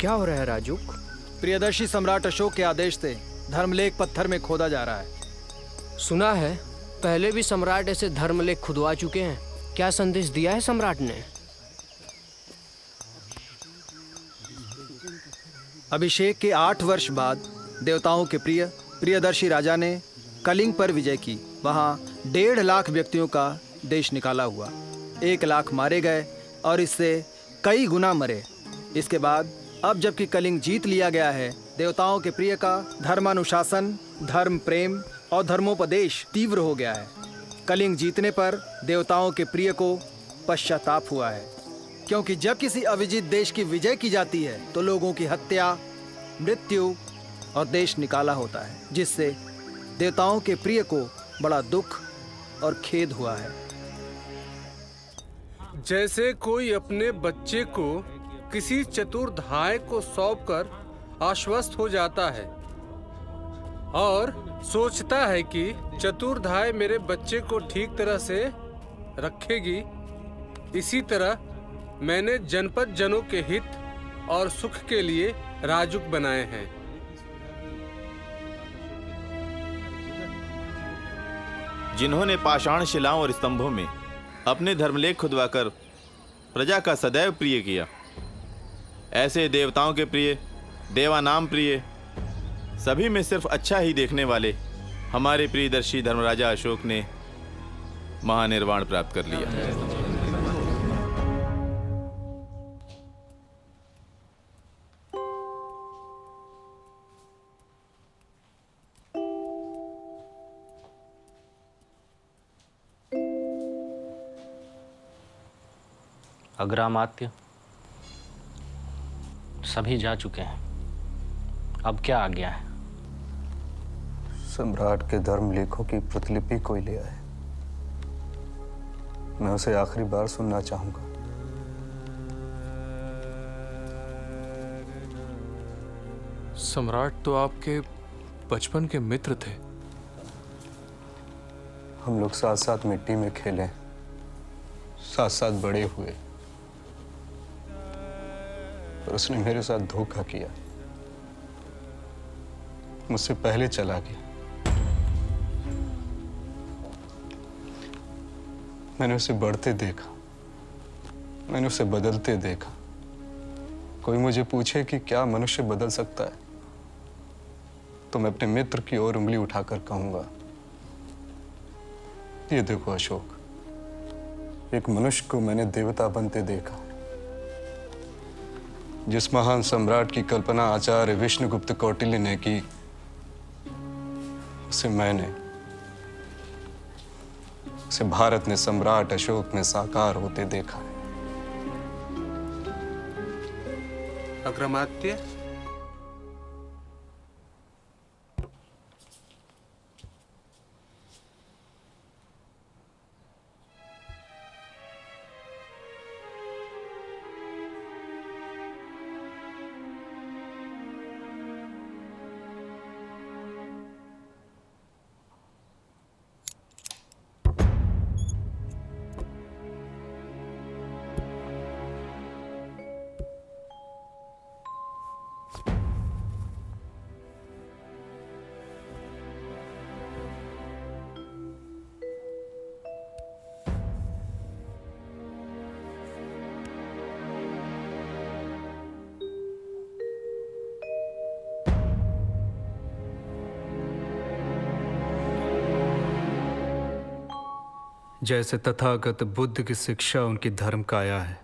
क्या हो रहा है राजू? प्रियदर्शी सम्राट अशोक के आदेश से धर्मलेख पत्थर में खोदा जा रहा है। सुना है पहले भी सम्राट ऐसे धर्मलेख खुदवा चुके हैं। क्या संदेश दिया है सम्राट ने? अभिषेक के 8 वर्ष बाद देवताओं के प्रियदर्शी राजा ने कलिंग पर विजय की। वहां 1.5 लाख व्यक्तियों का देश निकाला हुआ। 1 लाख मारे गए और इससे कई गुना मरे। इसके बाद अब जबकि कलिंग जीत लिया गया है, देवताओं के प्रिय का धर्मानुशासन, धर्म प्रेम और धर्मोपदेश तीव्र हो गया है। कलिंग जीतने पर देवताओं के प्रिय को पश्चाताप हुआ है, क्योंकि जब किसी अविजित देश की विजय की जाती है तो लोगों की हत्या, मृत्यु और देश निकाला होता है, जिससे देवताओं के प्रिय को बड़ा दुख और खेद हुआ है। जैसे कोई अपने बच्चे को किसी चतुर्धाय को सौंपकर आश्वस्त हो जाता है और सोचता है कि चतुर्धाय मेरे बच्चे को ठीक तरह से रखेगी, इसी तरह मैंने जनपद जनों के हित और सुख के लिए राजुक बनाए हैं। जिन्होंने पाषाण शिलाओं और स्तंभों में अपने धर्मलेख खुदवाकर प्रजा का सदैव प्रिय किया, ऐसे देवताओं के प्रिय, देवानाम प्रिय, सभी में सिर्फ अच्छा ही देखने वाले हमारे प्रियदर्शी धर्मराजा अशोक ने महानिर्वाण प्राप्त कर लिया। अग्रामात्य सभी जा चुके हैं, अब क्या आ गया है? सम्राट के धर्म लेखों की प्रतिलिपि कोई ले आए। मैं उसे आखिरी बार सुनना चाहूंगा। सम्राट तो आपके बचपन के मित्र थे। हम लोग साथ साथ मिट्टी में खेले, साथ साथ बड़े हुए, पर उसने मेरे साथ धोखा किया, मुझसे पहले चला गया। मैंने उसे बढ़ते देखा, मैंने उसे बदलते देखा। कोई मुझे पूछे कि क्या मनुष्य बदल सकता है, तो मैं अपने मित्र की ओर उंगली उठाकर कहूंगा, ये देखो अशोक, एक मनुष्य को मैंने देवता बनते देखा। जिस महान सम्राट की कल्पना आचार्य विष्णुगुप्त कौटिल्य ने की, उसे भारत ने सम्राट अशोक में साकार होते देखा है। अग्रमात्य, जैसे तथागत बुद्ध की शिक्षा उनकी धर्म काया है,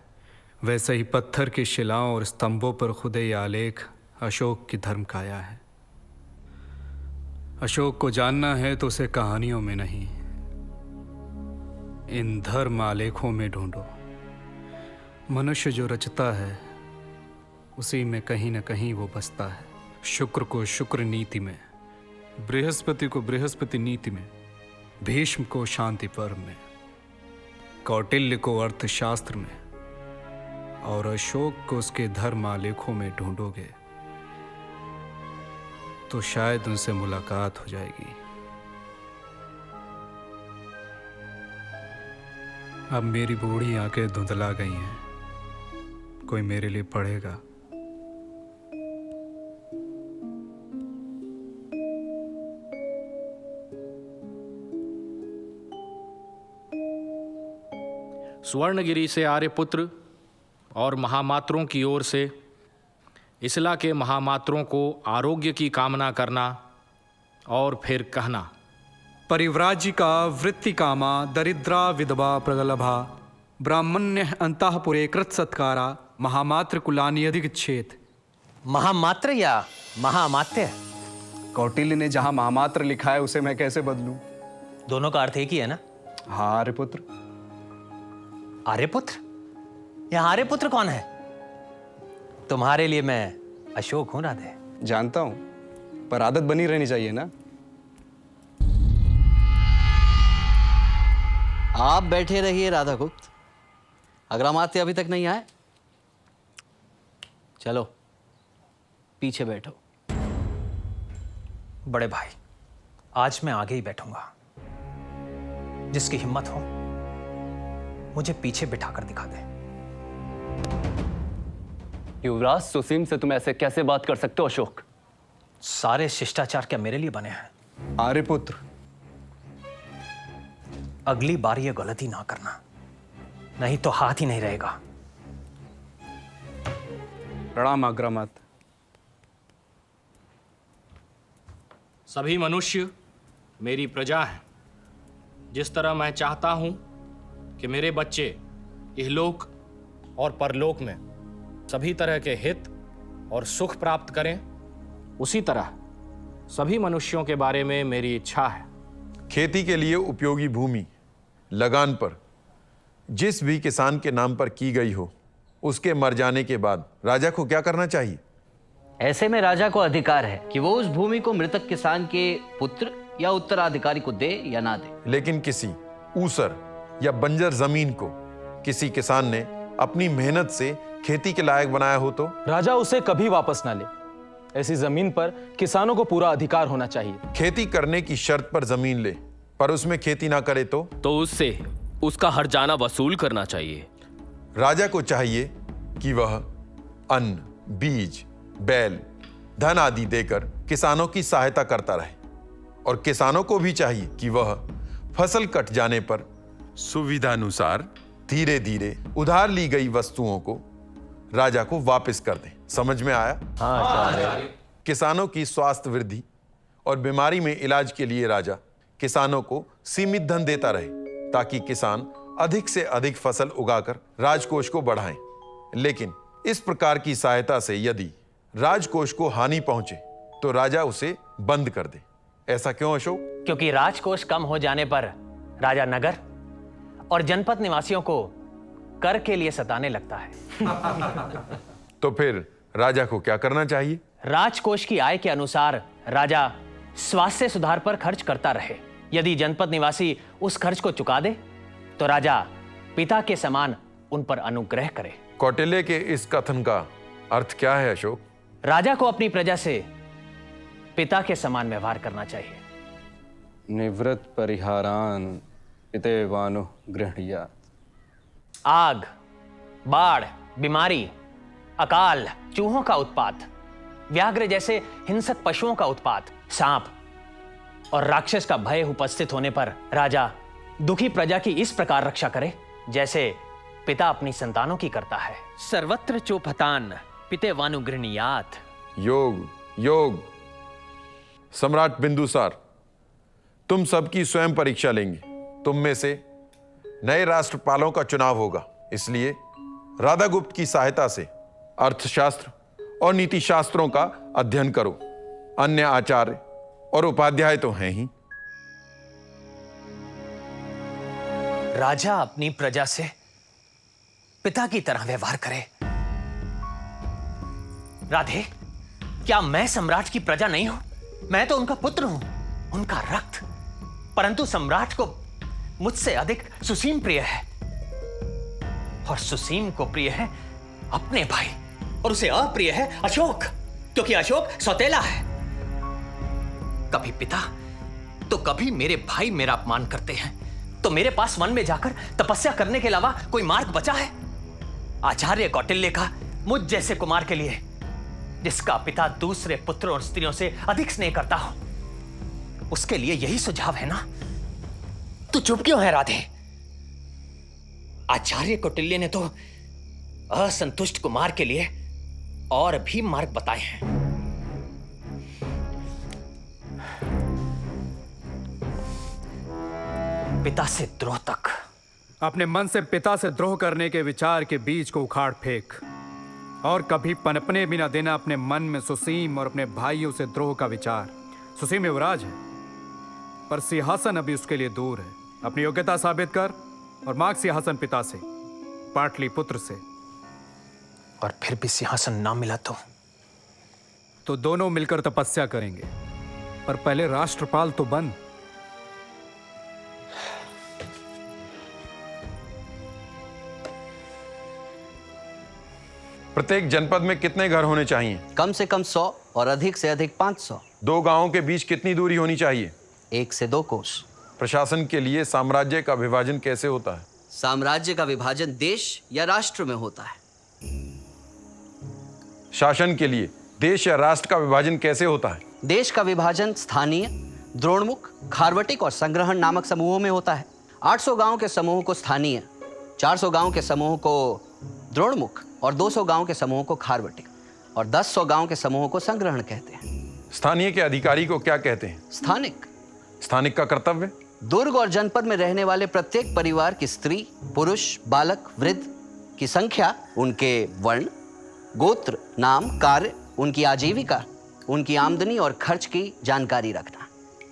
वैसे ही पत्थर की शिलाओं और स्तंभों पर खुदे ये आलेख अशोक की धर्म काया है। अशोक को जानना है तो उसे कहानियों में नहीं, इन धर्म आलेखों में ढूंढो। मनुष्य जो रचता है उसी में कहीं न कहीं वो बसता है। शुक्र को शुक्र नीति में, बृहस्पति को बृहस्पति नीति में, भीष्म को शांति पर्व में, कौटिल्य को अर्थशास्त्र में और अशोक को उसके धर्म आलेखों में ढूंढोगे तो शायद उनसे मुलाकात हो जाएगी। अब मेरी बूढ़ी आंखें धुंधला गई हैं, कोई मेरे लिए पढ़ेगा। स्वर्णगिरी से आर्यपुत्र और महामात्रों की ओर से इसला के महामात्रों को आरोग्य की कामना करना और फिर कहना, परिव्राजिका वृत्ति कामा दरिद्रा विधवा प्रगलभा ब्राह्मण्य अंतःपुरे कृत सत्कारा महामात्र कुलानि अधिगच्छेत। महामात्र या महामात्य? कौटिल्य ने जहां महामात्र लिखा है उसे मैं कैसे बदलूं? दोनों का अर्थ एक ही है ना? हाँ आर्यपुत्र। आर्यपुत्र? यह आर्यपुत्र कौन है? तुम्हारे लिए मैं अशोक हूं राधे। जानता हूं, पर आदत बनी रहनी चाहिए ना। आप बैठे रहिए राधा गुप्त, अग्रमात्य अभी तक नहीं आए। चलो पीछे बैठो। बड़े भाई, आज मैं आगे ही बैठूंगा। जिसकी हिम्मत हो मुझे पीछे बिठाकर दिखा दे। युवराज सुसीम से तुम ऐसे कैसे बात कर सकते हो अशोक? सारे शिष्टाचार क्या मेरे लिए बने हैं? आर्यपुत्र, अगली बार ये गलती ना करना, नहीं तो हाथ ही नहीं रहेगा। प्रणाम अग्रमात्य। सभी मनुष्य मेरी प्रजा हैं। जिस तरह मैं चाहता हूं कि मेरे बच्चे इहलोक और परलोक में सभी तरह के हित और सुख प्राप्त करें, उसी तरह सभी मनुष्यों के बारे में मेरी इच्छा है। खेती के लिए उपयोगी भूमि लगान पर जिस भी किसान के नाम पर की गई हो, उसके मर जाने के बाद राजा को क्या करना चाहिए? ऐसे में राजा को अधिकार है कि वो उस भूमि को मृतक किसान के पुत्र या उत्तराधिकारी को दे या ना दे। लेकिन किसी ऊसर या बंजर जमीन को किसी किसान ने अपनी मेहनत से खेती के लायक बनाया हो तो राजा उसे कभी वापस ना ले। ऐसी जमीन पर किसानों को पूरा अधिकार होना चाहिए। खेती करने की शर्त पर जमीन ले पर उसमें खेती ना करे तो उससे उसका हर्जाना वसूल करना चाहिए। राजा को चाहिए कि वह अन्न, बीज, बैल, धन आदि देकर किसानों की सहायता करता रहे और किसानों को भी चाहिए कि वह फसल कट जाने पर सुविधानुसार धीरे धीरे उधार ली गई वस्तुओं को राजा को वापस कर दें। समझ में आया? हाँ। किसानों की स्वास्थ्य वृद्धि और बीमारी में इलाज के लिए राजा किसानों को सीमित धन देता रहे ताकि किसान अधिक से अधिक फसल उगाकर राजकोष को बढ़ाएं। लेकिन इस प्रकार की सहायता से यदि राजकोष को हानि पहुंचे तो राजा उसे बंद कर दे। ऐसा क्यों अशोक? क्योंकि राजकोष कम हो जाने पर राजा नगर और जनपद निवासियों को कर के लिए सताने लगता है। तो फिर राजा को क्या करना चाहिए? राजकोष की आय के अनुसार राजा स्वास्थ्य सुधार पर खर्च करता रहे। यदि जनपद निवासी उस खर्च को चुका दे तो राजा पिता के समान उन पर अनुग्रह करे। कौटिल्य के इस कथन का अर्थ क्या है अशोक? राजा को अपनी प्रजा से पिता के समान व्यवहार करना चाहिए। निवृत्त परिहारान पितेवानु गृह्णीयात्। आग, बाढ़, बीमारी, अकाल, चूहों का उत्पात, व्याघ्र जैसे हिंसक पशुओं का उत्पात, सांप और राक्षस का भय उपस्थित होने पर राजा दुखी प्रजा की इस प्रकार रक्षा करे जैसे पिता अपनी संतानों की करता है। सर्वत्र चोपतान पितेवानु गृह्णीयात्। योग, योग। सम्राट बिंदुसार, तुम सबकी स्वयं परीक्षा लेंगे। तुम में से नए राष्ट्रपालों का चुनाव होगा। इसलिए राधागुप्त की सहायता से अर्थशास्त्र और नीति शास्त्रों का अध्ययन करो। अन्य आचार्य और उपाध्याय तो हैं ही। राजा अपनी प्रजा से पिता की तरह व्यवहार करे। राधे, क्या मैं सम्राट की प्रजा नहीं हूं? मैं तो उनका पुत्र हूं, उनका रक्त। परंतु सम्राट को मुझसे अधिक सुसीम प्रिय है, और सुसीम को प्रिय है अपने भाई, और उसे अप्रिय है अशोक, क्योंकि अशोक सौतेला है। कभी पिता तो कभी मेरे भाई मेरा अपमान करते हैं, तो मेरे पास वन में जाकर तपस्या करने के अलावा कोई मार्ग बचा है? आचार्य कौटिल्य का मुझ जैसे कुमार के लिए, जिसका पिता दूसरे पुत्रों और स्त्रियों से अधिक स्नेह करता हो, उसके लिए यही सुझाव है ना? तू चुप क्यों है राधे? आचार्य कौटिल्य ने तो असंतुष्ट कुमार के लिए और भी मार्ग बताए हैं। पिता से द्रोह तक। अपने मन से पिता से द्रोह करने के विचार के बीज को उखाड़ फेंक, और कभी पनपने भी ना देना अपने मन में सुसीम और अपने भाइयों से द्रोह का विचार। सुसीम युवराज है, पर सिंहासन अभी उसके लिए दूर है। अपनी योग्यता साबित कर और मांग सिंहासन पिता से, पाटलिपुत्र से। और फिर भी सिंहासन ना मिला तो दोनों मिलकर तपस्या करेंगे, पर पहले राष्ट्रपाल तो बन। प्रत्येक जनपद में कितने घर होने चाहिए? कम से कम 100 और अधिक से अधिक 500। 2 गांवों के बीच कितनी दूरी होनी चाहिए? 1 से 2 कोस। प्रशासन के लिए साम्राज्य का विभाजन कैसे होता है? साम्राज्य का विभाजन देश या राष्ट्र में होता है। शासन के लिए देश या राष्ट्र का विभाजन कैसे होता है? देश का विभाजन स्थानीय, द्रोणमुख, खारवटिक और संग्रहण नामक समूहों में होता है। 800 गांव के समूह को स्थानीय, 400 गांव के समूह को द्रोणमुख और 200 गांव के समूह को खारवटिक और 10 गांव के समूह को संग्रहण कहते हैं। स्थानीय के अधिकारी को क्या कहते हैं? स्थानिक। स्थानिक का कर्तव्य? दुर्ग और जनपद में रहने वाले प्रत्येक परिवार की स्त्री, पुरुष, बालक, वृद्ध की संख्या, उनके वर्ण, गोत्र, नाम, कार्य, उनकी आजीविका, उनकी आमदनी और खर्च की जानकारी रखना।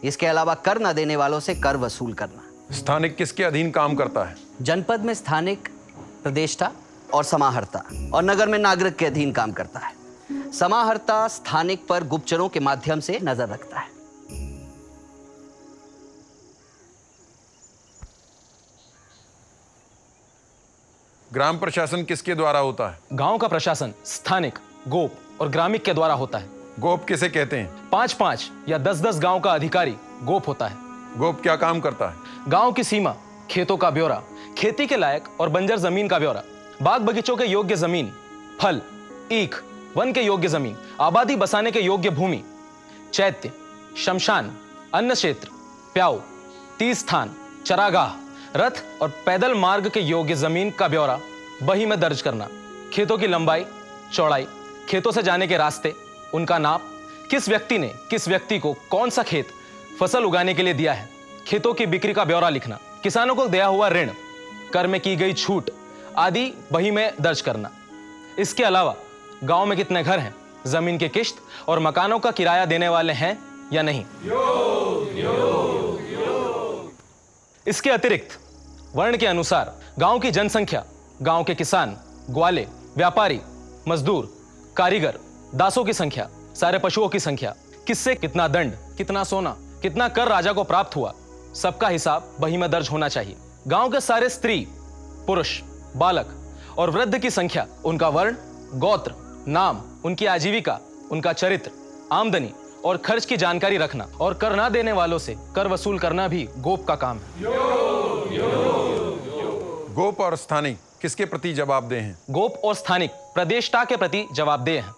इसके अलावा कर न देने वालों से कर वसूल करना। स्थानिक किसके अधीन काम करता है? जनपद में स्थानिक प्रदेष्टा और समाहर्ता, और नगर में नागरिक के अधीन काम करता है। समाहर्ता स्थानिक पर गुप्तचरों के माध्यम से नजर रखता है। ग्राम प्रशासन किसके द्वारा होता है? गांव का प्रशासन स्थानिक, गोप और ग्रामिक के द्वारा होता है। गोप किसे कहते हैं? 5-5 या 10-10 गांव का अधिकारी गोप होता है। गोप क्या काम करता है? गांव की सीमा, खेतों का ब्यौरा, खेती के लायक और बंजर जमीन का ब्यौरा, बाग बगीचों के योग्य जमीन, फल, ईख, वन के योग्य जमीन, आबादी बसाने के योग्य भूमि, चैत्य, शमशान, अन्न क्षेत्र, प्याऊ, तीर्थ स्थान, चरागाह, रथ और पैदल मार्ग के योग्य जमीन का ब्यौरा बही में दर्ज करना। खेतों की लंबाई, चौड़ाई, खेतों से जाने के रास्ते, उनका नाप, किस व्यक्ति ने किस व्यक्ति को कौन सा खेत फसल उगाने के लिए दिया है, खेतों की बिक्री का ब्यौरा लिखना, किसानों को दिया हुआ ऋण, कर में की गई छूट आदि बही में दर्ज करना। इसके अलावा गांव में कितने घर हैं, जमीन की किश्त और मकानों का किराया देने वाले हैं या नहीं। इसके अतिरिक्त वर्ण के अनुसार गांव की जनसंख्या, गांव के किसान, ग्वाले, व्यापारी, मजदूर, कारीगर, दासों की संख्या, सारे पशुओं की संख्या, किससे कितना दंड, कितना सोना, कितना कर राजा को प्राप्त हुआ, सबका हिसाब बही में दर्ज होना चाहिए। गांव के सारे स्त्री, पुरुष, बालक और वृद्ध की संख्या, उनका वर्ण, गोत्र, नाम, उनकी आजीविका, उनका चरित्र, आमदनी और खर्च की जानकारी रखना, और कर ना देने वालों से कर वसूल करना भी गोप का काम है। गोप और स्थानिक किसके प्रति जवाबदेह हैं? गोप और स्थानिक प्रदेष्टा के प्रति जवाबदेह हैं।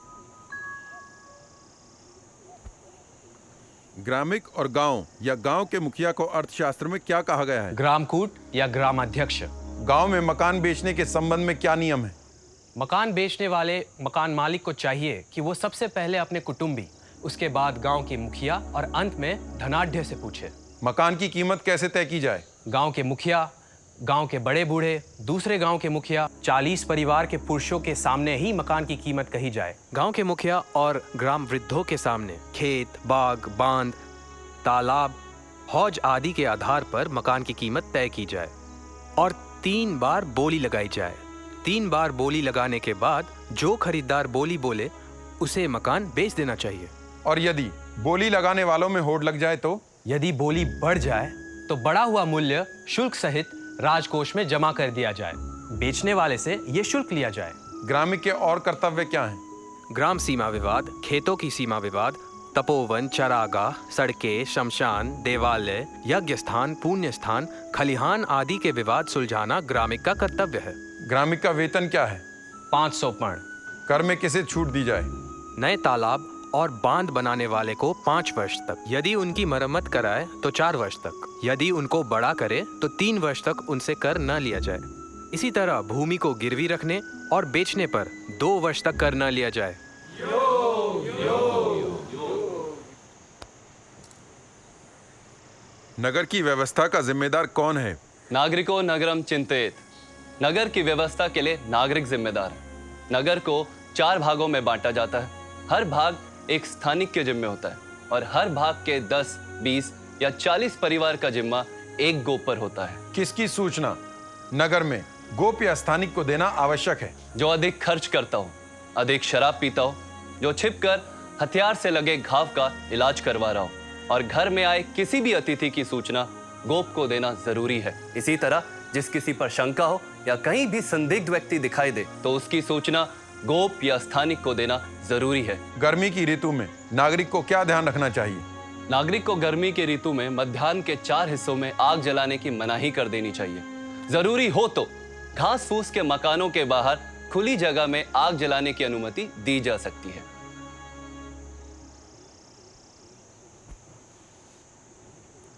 ग्रामिक और गांव या गांव के मुखिया को अर्थशास्त्र में क्या कहा गया है? ग्रामकूट या ग्रामाध्यक्ष। गांव में मकान बेचने के संबंध में क्या नियम है? मकान बेचने वाले मकान मालिक को चाहिए कि वो सबसे पहले अपने कुटुंबी, उसके बाद गांव की मुखिया और अंत में धनाढ्य से पूछे। मकान की कीमत कैसे तय की जाए? गांव के मुखिया गांव के बड़े बूढ़े, दूसरे गांव के मुखिया, 40 परिवार के पुरुषों के सामने ही मकान की कीमत कही जाए। गांव के मुखिया और ग्राम वृद्धों के सामने खेत, बाग, बांध, तालाब, हौज आदि के आधार पर मकान की कीमत तय की जाए और 3 बार बोली लगाई जाए। 3 बार बोली लगाने के बाद जो खरीदार बोली बोले उसे मकान बेच देना चाहिए। और यदि बोली लगाने वालों में होड़ लग जाए तो? यदि बोली बढ़ जाए तो बढ़ा हुआ मूल्य शुल्क सहित राजकोष में जमा कर दिया जाए। बेचने वाले से यह शुल्क लिया जाए। ग्राम्य के और कर्तव्य क्या हैं? ग्राम सीमा विवाद, खेतों की सीमा विवाद, तपोवन, चरागाह, सड़कें, शमशान, देवालय, यज्ञ स्थान, पुण्य स्थान, खलिहान आदि के विवाद सुलझाना ग्रामिक का कर्तव्य है। ग्रामिक का वेतन क्या है? 500 पर्ण। कर में किसे छूट दी जाए? नए तालाब और बांध बनाने वाले को 5 वर्ष तक, यदि उनकी मरम्मत कराए तो 4 वर्ष तक, यदि उनको बड़ा करे तो 3 वर्ष तक उनसे कर न लिया जाए। इसी तरह भूमि को गिरवी रखने और बेचने पर 2 वर्ष तक कर न लिया जाए। नगर की व्यवस्था का जिम्मेदार कौन है? नागरिको नगरम चिंतित। नगर की व्यवस्था के लिए नागरिक जिम्मेदार है। नगर को 4 भागों में बांटा जाता है। हर भाग एक स्थानिक के जिम्मे होता है और हर भाग के 10, 20 या 40 परिवार का जिम्मा एक गोप पर होता है। किसकी सूचना नगर में गोप या स्थानिक को देना आवश्यक है? जो अधिक खर्च करता हो, अधिक शराब पीता हो, जो छिपकर हथियार से लगे घाव का इलाज करवा रहा हो और घर में आए किसी भी अतिथि की सूचना गोप को देना जरूरी है। इसी तरह जिस किसी पर शंका हो या कहीं भी संदिग्ध व्यक्ति दिखाई दे तो उसकी सूचना गोप या स्थानिक को देना जरूरी है। गर्मी की ऋतु में नागरिक को क्या ध्यान रखना चाहिए? नागरिक को गर्मी के ऋतु में मध्याह्न के 4 हिस्सों में आग जलाने की मनाही कर देनी चाहिए। जरूरी हो तो घास फूस के मकानों के बाहर खुली जगह में आग जलाने की अनुमति दी जा सकती है।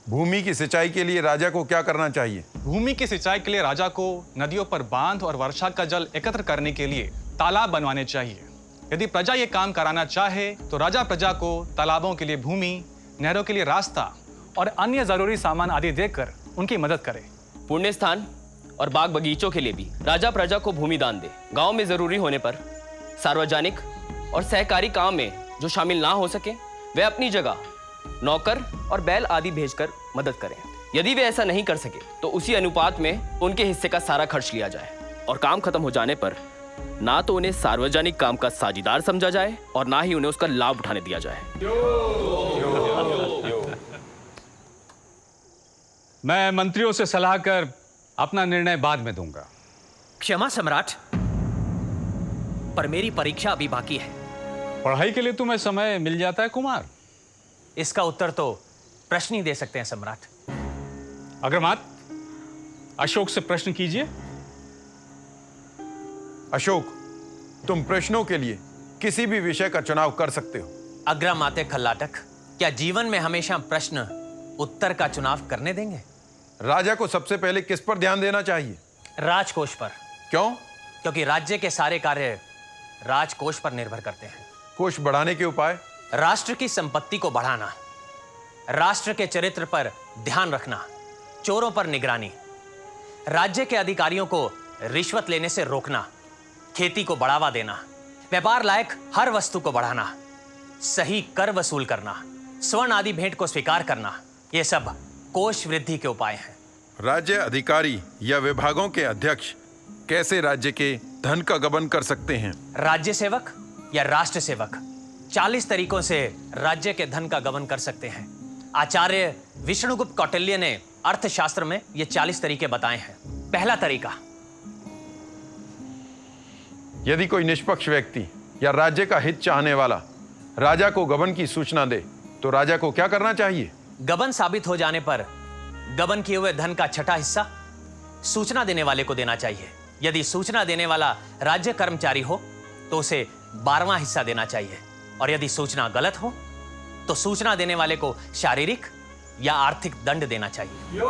भूमि की सिंचाई के लिए राजा को क्या करना चाहिए? भूमि की सिंचाई के लिए राजा को नदियों पर बांध और वर्षा का जल एकत्र करने के लिए तालाब बनवाने चाहिए। यदि प्रजा ये काम कराना चाहे तो राजा प्रजा को तालाबों के लिए भूमि, नहरों के लिए रास्ता और अन्य जरूरी सामान आदि देकर उनकी मदद करे। पुण्य स्थान और बाग बगीचों के लिए भी राजा प्रजा को भूमि दान दे। गांव में जरूरी होने पर सार्वजनिक और सहकारी काम में जो शामिल ना हो सके वे अपनी जगह नौकर और बैल आदि भेजकर मदद करें। यदि वे ऐसा नहीं कर सके तो उसी अनुपात में उनके हिस्से का सारा खर्च लिया जाए और काम खत्म हो जाने पर ना तो उन्हें सार्वजनिक काम का साझीदार समझा जाए और ना ही उन्हें उसका लाभ उठाने दिया जाए। मैं मंत्रियों से सलाह कर अपना निर्णय बाद में दूंगा। क्षमा सम्राट, पर मेरी परीक्षा अभी बाकी है। पढ़ाई के लिए तुम्हें समय मिल जाता है कुमार? इसका उत्तर तो प्रश्न ही दे सकते हैं सम्राट। अग्रमात, अशोक से प्रश्न कीजिए। अशोक, तुम प्रश्नों के लिए किसी भी विषय का चुनाव कर सकते हो। अग्रमाते खल्लाटक, क्या जीवन में हमेशा प्रश्न उत्तर का चुनाव करने देंगे? राजा को सबसे पहले किस पर ध्यान देना चाहिए? राजकोष पर। क्यों? क्योंकि राज्य के सारे कार्य राजकोष पर निर्भर करते हैं। कोष बढ़ाने के उपाय? राष्ट्र की संपत्ति को बढ़ाना, राष्ट्र के चरित्र पर ध्यान रखना, चोरों पर निगरानी, राज्य के अधिकारियों को रिश्वत लेने से रोकना, खेती को बढ़ावा देना, व्यापार लायक हर वस्तु को बढ़ाना, सही कर वसूल करना, स्वर्ण आदि भेंट को स्वीकार करना, ये सब कोष वृद्धि के उपाय हैं। राज्य अधिकारी या विभागों के अध्यक्ष कैसे राज्य के धन का गबन कर सकते हैं? राज्य सेवक या राष्ट्र सेवक 40 तरीकों से राज्य के धन का गबन कर सकते हैं। आचार्य विष्णुगुप्त कौटिल्य ने अर्थशास्त्र में ये 40 तरीके बताए हैं। पहला तरीका, यदि कोई निष्पक्ष व्यक्ति या राज्य का हित चाहने वाला राजा को गबन की सूचना दे तो राजा को क्या करना चाहिए? गबन साबित हो जाने पर गबन किए हुए धन का 6ठा हिस्सा सूचना देने वाले को देना चाहिए। यदि सूचना देने वाला राज्य कर्मचारी हो तो उसे 12वां हिस्सा देना चाहिए और यदि सूचना गलत हो तो सूचना देने वाले को शारीरिक या आर्थिक दंड देना चाहिए।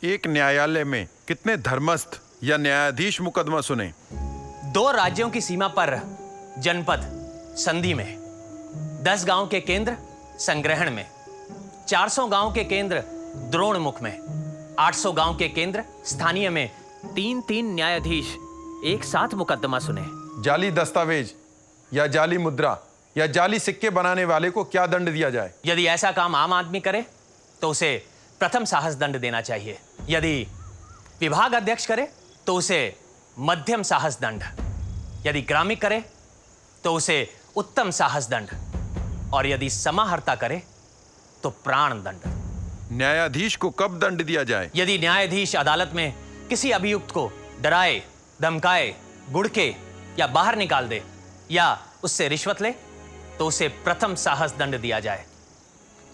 एक न्यायालय में कितने धर्मस्थ या न्यायाधीश मुकदमा सुने? 2 राज्यों की सीमा पर जनपद संधि में, 10 गांव के केंद्र संग्रहण में, 400 गांव के केंद्र द्रोणमुख में 800 गांव के केंद्र स्थानीय में 3-3 न्यायाधीश एक साथ मुकदमा सुने। जाली दस्तावेज या जाली मुद्रा या जाली सिक्के बनाने वाले को क्या दंड दिया जाए? यदि ऐसा काम आम आदमी करे तो उसे प्रथम साहस दंड देना चाहिए। यदि विभाग अध्यक्ष करे तो उसे मध्यम साहस दंड, यदि ग्रामिक करे तो उसे उत्तम साहस दंड, और यदि समाहर्ता करे तो प्राण दंड। न्यायाधीश को कब दंड दिया जाए? यदि न्यायाधीश अदालत में किसी अभियुक्त को डराए, धमकाए, गुड़के या बाहर निकाल दे या उससे रिश्वत ले तो उसे प्रथम साहस दंड दिया जाए।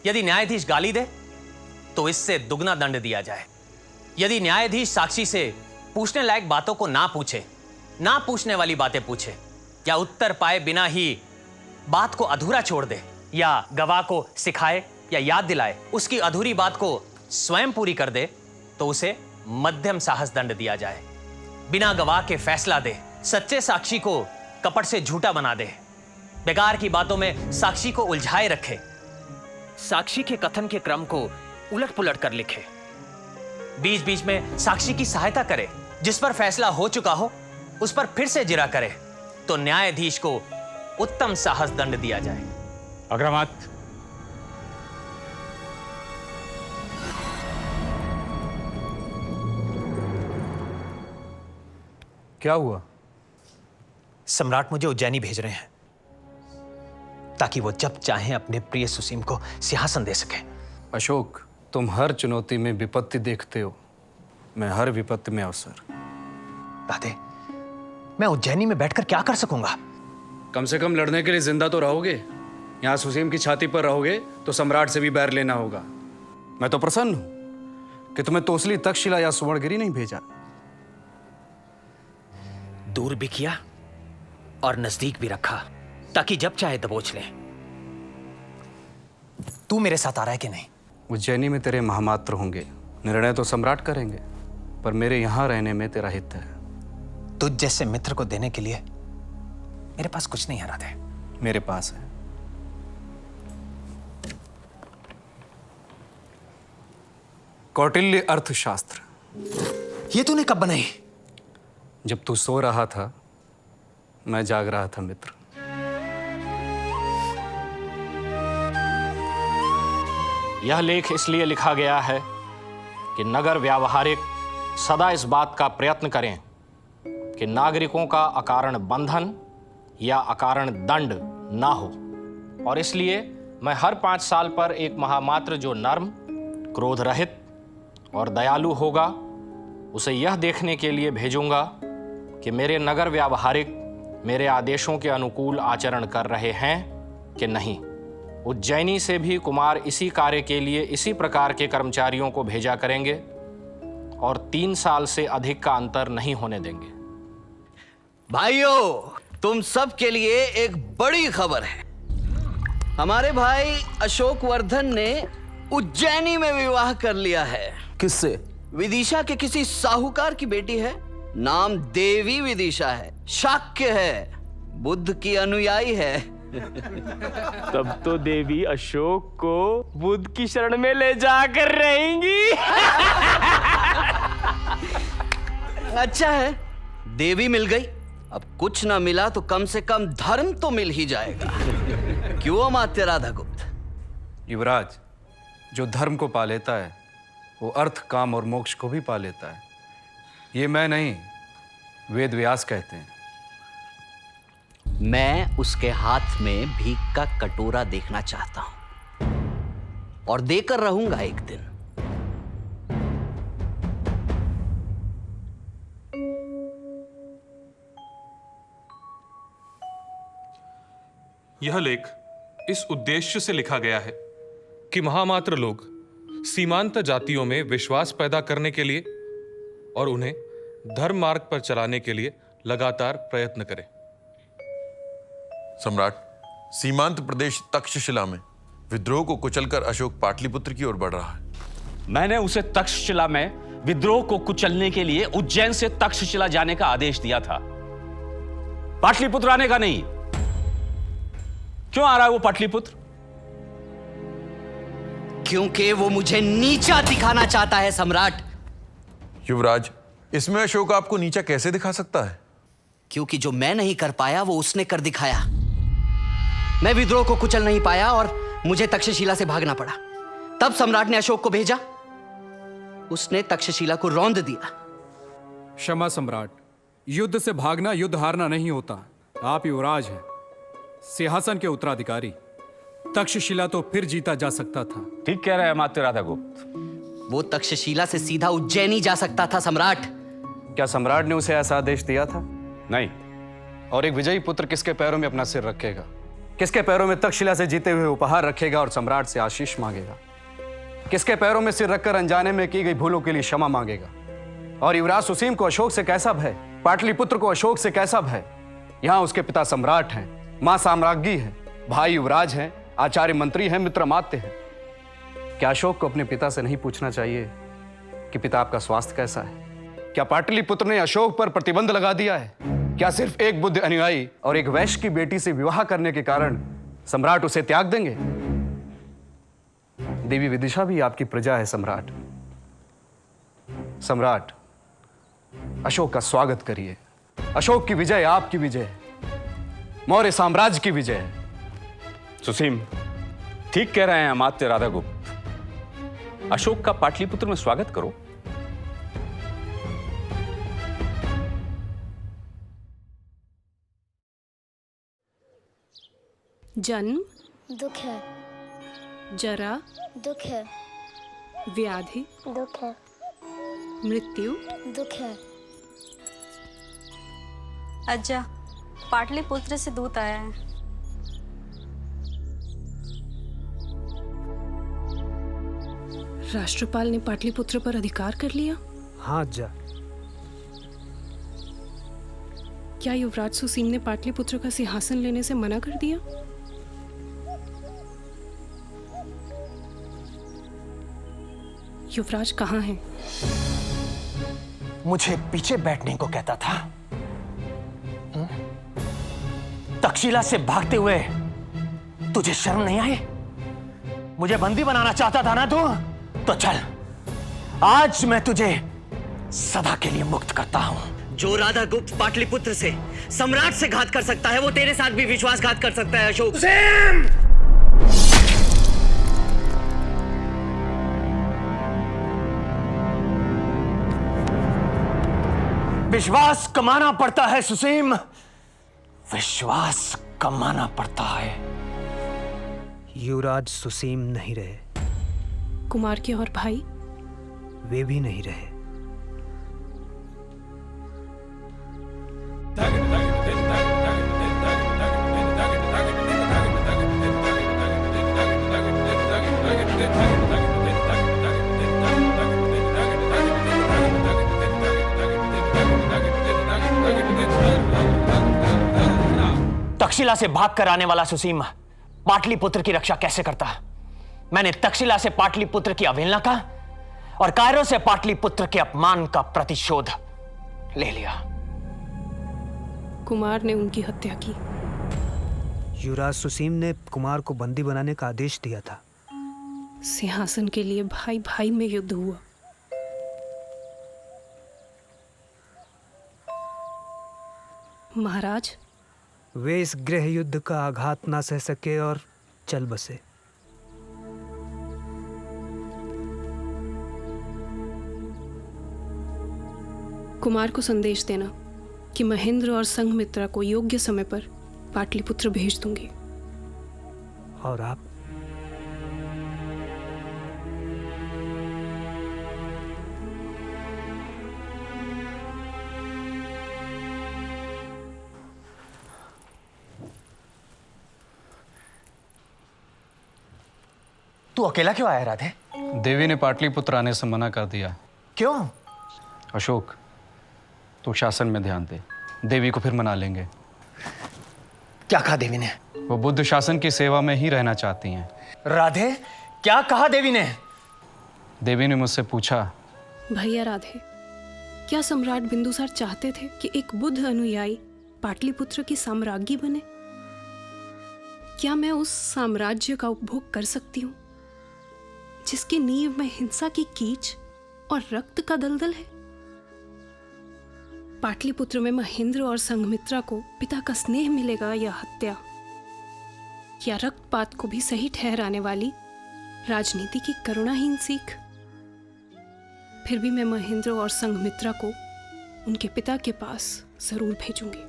यदि न्यायाधीश गाली दे तो इससे दुगना दंड दिया जाए। यदि न्यायाधीश साक्षी से पूछने लायक बातों को ना पूछे, ना पूछने वाली बातें पूछे या उत्तर पाए बिना ही बात को अधूरा छोड़ दे या गवाह को सिखाए या याद दिलाए उसकी अधूरी बात को स्वयं पूरी कर दे तो उसे मध्यम साहस दंड दिया जाए। बिना गवाह के फैसला दे, सच्चे साक्षी को कपट से झूठा बना दे, बेकार की बातों में साक्षी को उलझाए रखे, साक्षी के कथन के क्रम को उलट पुलट कर लिखे, बीच बीच में साक्षी की सहायता करे, जिस पर फैसला हो चुका हो उस पर फिर से जिरा करे तो न्यायाधीश को उत्तम साहस दंड दिया जाए। अग्रमत। क्या हुआ? सम्राट मुझे उज्जैनी भेज रहे हैं ताकि वो जब चाहें अपने प्रिय सुसीम को सिंहासन दे सके। अशोक, तुम हर चुनौती में विपत्ति देखते हो, मैं हर विपत्ति में अवसर। दादे, मैं उज्जैनी में बैठकर क्या कर सकूंगा? कम से कम लड़ने के लिए जिंदा तो रहोगे। यहाँ सुसीम की छाती पर रहोगे तो सम्राट से भी बैर लेना होगा। मैं तो प्रसन्न हूं कि तुम्हें तोसली, तक्षशिला या सुवर्णगिरी नहीं भेजा। दूर भी किया और नजदीक भी रखा ताकि जब चाहे दबोच ले। तू मेरे साथ आ रहा है कि नहीं? उज्जैनी में तेरे महामात्र होंगे, निर्णय तो सम्राट करेंगे, पर मेरे यहां रहने में तेरा हित है। तुझ जैसे मित्र को देने के लिए मेरे पास कुछ नहीं है राधे। मेरे पास है। कौटिल्य अर्थशास्त्र। ये तूने कब बनाई? जब तू सो रहा था मैं जाग रहा था मित्र। यह लेख इसलिए लिखा गया है कि नगर व्यावहारिक सदा इस बात का प्रयत्न करें कि नागरिकों का अकारण बंधन या अकारण दंड ना हो, और इसलिए मैं हर 5 साल पर एक महामात्र जो नर्म, क्रोध रहित और दयालु होगा उसे यह देखने के लिए भेजूंगा कि मेरे नगर व्यावहारिक मेरे आदेशों के अनुकूल आचरण कर रहे हैं कि नहीं। उज्जैनी से भी कुमार इसी कार्य के लिए इसी प्रकार के कर्मचारियों को भेजा करेंगे और 3 साल से अधिक का अंतर नहीं होने देंगे। भाइयों, तुम सब के लिए एक बड़ी खबर है। हमारे भाई अशोक वर्धन ने उज्जैनी में विवाह कर लिया है। किससे? विदिशा के किसी साहूकार की बेटी है, नाम देवी विदिशा है, शाक्य है, बुद्ध की अनुयायी है। तब तो देवी अशोक को बुद्ध की शरण में ले जाकर रहेंगी। अच्छा है, देवी मिल गई, अब कुछ ना मिला तो कम से कम धर्म तो मिल ही जाएगा। क्यों अमात्य राधागुप्त? युवराज, जो धर्म को पा लेता है वो अर्थ, काम और मोक्ष को भी पा लेता है। ये मैं नहीं, वेद व्यास कहते हैं। मैं उसके हाथ में भीख का कटोरा देखना चाहता हूं और देकर रहूंगा एक दिन। यह लेख इस उद्देश्य से लिखा गया है कि महामात्र लोग सीमांत जातियों में विश्वास पैदा करने के लिए और उन्हें धर्म मार्ग पर चलाने के लिए लगातार प्रयत्न करें। सम्राट, सीमांत प्रदेश तक्षशिला में विद्रोह को कुचलकर अशोक पाटलिपुत्र की ओर बढ़ रहा है। मैंने उसे तक्षशिला में विद्रोह को कुचलने के लिए उज्जैन से तक्षशिला जाने का आदेश दिया था, पाटलिपुत्र आने का नहीं। क्यों आ रहा है वो पाटलिपुत्र? क्योंकि वो मुझे नीचा दिखाना चाहता है सम्राट। युवराज, इसमें अशोक आपको नीचा कैसे दिखा सकता है? क्योंकि जो मैं नहीं कर पाया वो उसने कर दिखाया। मैं विद्रोह को कुचल नहीं पाया और मुझे तक्षशिला से भागना पड़ा। तब सम्राट ने अशोक को भेजा। उसने तक्षशिला को रौंद दिया। क्षमा सम्राट, युद्ध से भागना युद्ध हारना नहीं होता। आप युवराज हैं, सिंहासन के उत्तराधिकारी। तक्षशिला तो फिर जीता जा सकता था। ठीक कह रहे हैं अमात्य राधागुप्त। वो तक्षशिला से सीधा उज्जैनी जा सकता था सम्राट। क्या सम्राट ने उसे ऐसा आदेश दिया था? नहीं। और एक विजयी पुत्र किसके पैरों में अपना सिर रखेगा? किसके पैरों में तक्षशिला से जीते हुए उपहार रखेगा और सम्राट से आशीष मांगेगा? किसके पैरों में सिर रखकर अनजाने में की गई भूलों के लिए क्षमा मांगेगा? और युवराज सुसीम को अशोक से कैसा भय? पाटलिपुत्र को अशोक से कैसा भय? यहाँ उसके पिता सम्राट हैं, माँ साम्राज्ञी है, भाई युवराज हैं, आचार्य मंत्री हैं, मित्र अमात्य हैं। क्या अशोक को अपने पिता से नहीं पूछना चाहिए कि पिता आपका स्वास्थ्य कैसा है? क्या पाटलिपुत्र ने अशोक पर प्रतिबंध लगा दिया है? क्या सिर्फ एक बुद्ध अनुयायी और एक वैश्य की बेटी से विवाह करने के कारण सम्राट उसे त्याग देंगे? देवी विदिशा भी आपकी प्रजा है सम्राट। सम्राट, अशोक का स्वागत करिए। अशोक की विजय आपकी विजय है, मौर्य साम्राज्य की विजय है। सुसीम, ठीक कह रहे हैं अमात्य राधागुप्त। अशोक का पाटलिपुत्र में स्वागत करो। जन्म दुख है, जरा दुख है, व्याधि दुख है, मृत्यु दुख है। अज्जा, पाटलिपुत्र से दूत आया है। राष्ट्रपाल ने पाटलिपुत्र पर अधिकार कर लिया? हाँ अज्जा। क्या युवराज सुसीम ने पाटलिपुत्र का सिंहासन लेने से मना कर दिया? युवराज कहाँ हैं? मुझे पीछे बैठने को कहता था। तक्षशिला से भागते हुए तुझे शर्म नहीं आई? मुझे बंदी बनाना चाहता था ना तू? तो चल, आज मैं तुझे सदा के लिए मुक्त करता हूं। जो राधा गुप्त पाटलिपुत्र से, सम्राट से घात कर सकता है, वो तेरे साथ भी विश्वासघात कर सकता है अशोक। विश्वास कमाना पड़ता है सुसीम, विश्वास कमाना पड़ता है। युवराज सुसीम नहीं रहे, कुमार के और भाई? वे भी नहीं रहे। तक्षशिला से भागकर आने वाला सुसीम पाटलिपुत्र की रक्षा कैसे करता? मैंने तक्षशिला से पाटलिपुत्र की अवहेलना का और कायरो से पाटलिपुत्र के अपमान का प्रतिशोध ले लिया। कुमार ने उनकी हत्या की। युवराज सुसीम ने कुमार को बंदी बनाने का आदेश दिया था। सिंहासन के लिए भाई भाई में युद्ध हुआ। महाराज, वे इस गृह युद्ध का आघात ना सह सके और चल बसे। कुमार को संदेश देना कि महेंद्र और संघमित्रा को योग्य समय पर पाटलिपुत्र भेज दूंगी। और आप? तू अकेला क्यों आया राधे? देवी ने पाटलिपुत्र आने से मना कर दिया। क्यों? अशोक, तू शासन में ध्यान दे, देवी को फिर मना लेंगे। क्या कहा देवी ने? वो बुद्ध शासन की सेवा में ही रहना चाहती हैं। राधे, क्या कहा देवी ने? देवी ने मुझसे पूछा। भैया राधे, क्या सम्राट बिंदुसार चाहते थे कि एक बुद्ध अनुयायी पाटलिपुत्र की साम्राज्ञी बने? क्या मैं उस साम्राज्य का उपभोग कर सकती हूँ जिसकी नींव में हिंसा की कीच और रक्त का दलदल है? पाटलिपुत्र में महेंद्र और संघमित्रा को पिता का स्नेह मिलेगा या हत्या, या रक्तपात को भी सही ठहराने वाली राजनीति की करुणाहीन सीख? फिर भी मैं महेंद्र और संघमित्रा को उनके पिता के पास जरूर भेजूंगी।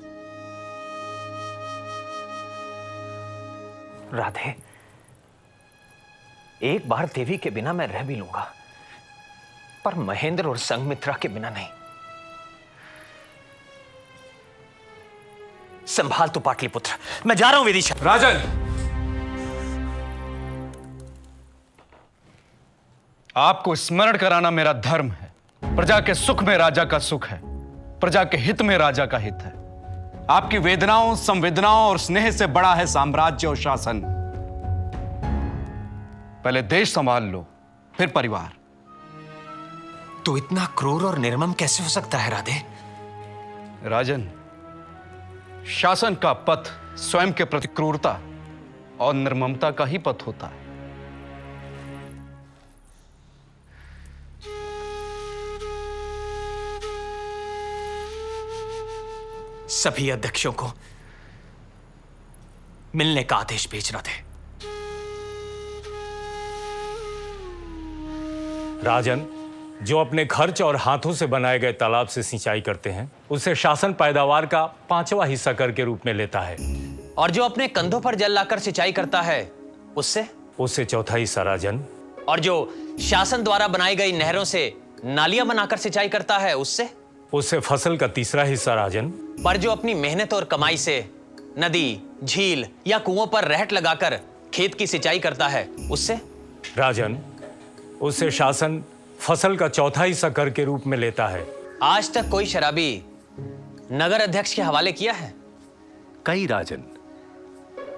राधे, एक बार देवी के बिना मैं रह भी लूंगा, पर महेंद्र और संघमित्रा के बिना नहीं। संभाल तू पाटलिपुत्र, मैं जा रहा हूं विदिशा। राजन, आपको स्मरण कराना मेरा धर्म है। प्रजा के सुख में राजा का सुख है, प्रजा के हित में राजा का हित है। आपकी वेदनाओं, संवेदनाओं और स्नेह से बड़ा है साम्राज्य और शासन। पहले देश संभाल लो, फिर परिवार। तू इतना क्रूर और निर्मम कैसे हो सकता है राधे? राजन, शासन का पथ स्वयं के प्रति क्रूरता और निर्ममता का ही पथ होता है। सभी अध्यक्षों को मिलने का आदेश भेजना थे। राजन, जो अपने खर्च और हाथों से बनाए गए तालाब से सिंचाई करते हैं, उसे शासन पैदावार का 5वां हिस्सा कर के रूप में लेता है। और जो अपने कंधों पर जल लाकर सिंचाई करता है, उससे 4था हिस्सा राजन। और जो शासन द्वारा बनाई गई नहरों से नालियां बनाकर सिंचाई करता है, उससे फसल का 3रा हिस्सा राजन। पर जो अपनी मेहनत और कमाई से नदी, झील या कुओं पर रहट लगाकर खेत की सिंचाई करता है, उससे राजन, उससे शासन फसल का 4था हिस्सा कर के रूप में लेता है। आज तक कोई शराबी नगर अध्यक्ष के हवाले किया है? कई राजन।